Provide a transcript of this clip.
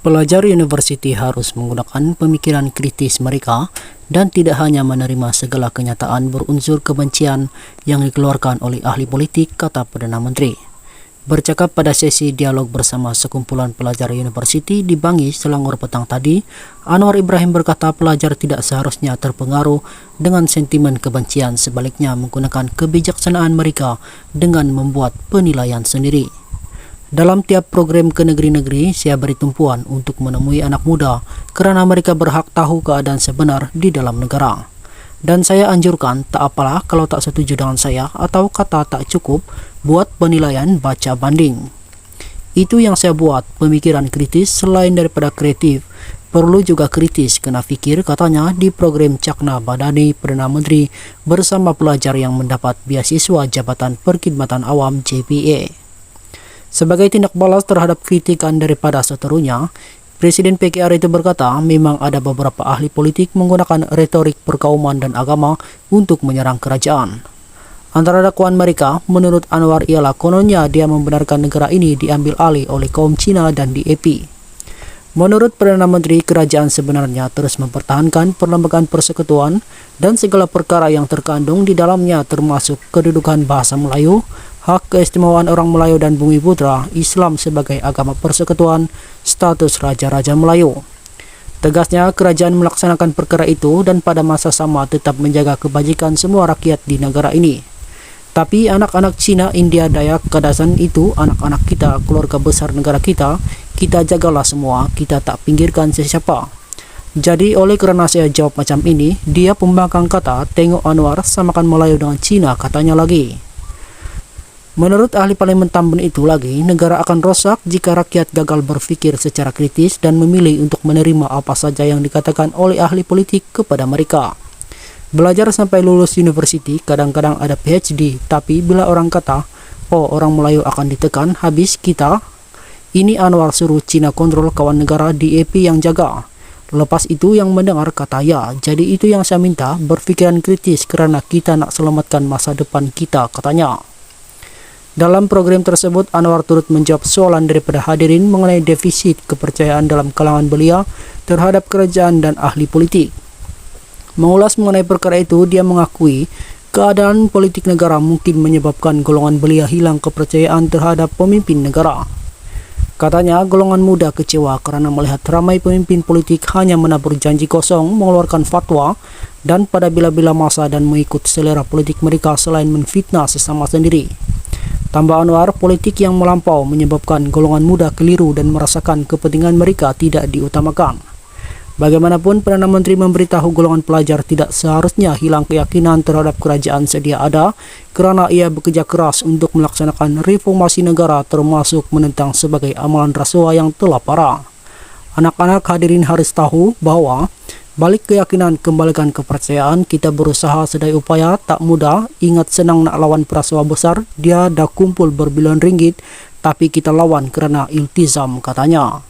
Pelajar universiti harus menggunakan pemikiran kritis mereka dan tidak hanya menerima segala kenyataan berunsur kebencian yang dikeluarkan oleh ahli politik, kata Perdana Menteri. Bercakap pada sesi dialog bersama sekumpulan pelajar universiti di Bangi Selangor petang tadi, Anwar Ibrahim berkata pelajar tidak seharusnya terpengaruh dengan sentimen kebencian, sebaliknya menggunakan kebijaksanaan mereka dengan membuat penilaian sendiri. Dalam tiap program ke negeri-negeri, saya beri tumpuan untuk menemui anak muda kerana mereka berhak tahu keadaan sebenar di dalam negara. Dan saya anjurkan, tak apalah kalau tak setuju dengan saya atau kata tak cukup, buat penilaian baca banding. Itu yang saya buat, pemikiran kritis selain daripada kreatif. Perlu juga kritis, kena fikir, katanya di program Cakna Badani Perdana Menteri bersama pelajar yang mendapat beasiswa Jabatan Perkhidmatan Awam JPA. Sebagai tindak balas terhadap kritikan daripada seterunya, Presiden PKR itu berkata memang ada beberapa ahli politik menggunakan retorik perkauman dan agama untuk menyerang kerajaan. Antara dakwaan mereka, menurut Anwar ialah kononnya dia membenarkan negara ini diambil alih oleh kaum Cina dan DAP. Menurut Perdana Menteri, kerajaan sebenarnya terus mempertahankan perlembagaan persekutuan dan segala perkara yang terkandung di dalamnya termasuk kedudukan bahasa Melayu, hak keistimewaan orang Melayu dan Bumi Putra, Islam sebagai agama persekutuan, status Raja-Raja Melayu. Tegasnya, kerajaan melaksanakan perkara itu dan pada masa sama tetap menjaga kebajikan semua rakyat di negara ini. Tapi anak-anak Cina, India, Dayak, Kadasan itu anak-anak kita, keluarga besar negara kita jagalah semua, kita tak pinggirkan sesiapa. Jadi oleh kerana saya jawab macam ini, dia pembangkang kata, tengok Anwar samakan Melayu dengan Cina, katanya lagi. Menurut ahli parlimen Tambun itu lagi, negara akan rosak jika rakyat gagal berfikir secara kritis dan memilih untuk menerima apa saja yang dikatakan oleh ahli politik kepada mereka. Belajar sampai lulus universiti, kadang-kadang ada PhD, tapi bila orang kata, oh orang Melayu akan ditekan, habis kita. Ini Anwar suruh Cina kontrol kawan negara DAP yang jaga. Lepas itu yang mendengar kata ya, jadi itu yang saya minta, berfikiran kritis kerana kita nak selamatkan masa depan kita, katanya. Dalam program tersebut, Anwar turut menjawab soalan daripada hadirin mengenai defisit kepercayaan dalam kalangan belia terhadap kerajaan dan ahli politik. Mengulas mengenai perkara itu, dia mengakui keadaan politik negara mungkin menyebabkan golongan belia hilang kepercayaan terhadap pemimpin negara. Katanya, golongan muda kecewa kerana melihat ramai pemimpin politik hanya menabur janji kosong, mengeluarkan fatwa dan pada bila-bila masa dan mengikut selera politik mereka selain menfitnah sesama sendiri. Tambah Anwar, politik yang melampau menyebabkan golongan muda keliru dan merasakan kepentingan mereka tidak diutamakan. Bagaimanapun, Perdana Menteri memberitahu golongan pelajar tidak seharusnya hilang keyakinan terhadap kerajaan sedia ada kerana ia bekerja keras untuk melaksanakan reformasi negara termasuk menentang sebagai amalan rasuah yang telah parah. Anak-anak hadirin harus tahu bahawa balik keyakinan kembalikan kepercayaan, kita berusaha sedaya upaya, tak mudah. Ingat senang nak lawan perasuah besar, dia dah kumpul berbilion ringgit, tapi kita lawan kerana iltizam, katanya.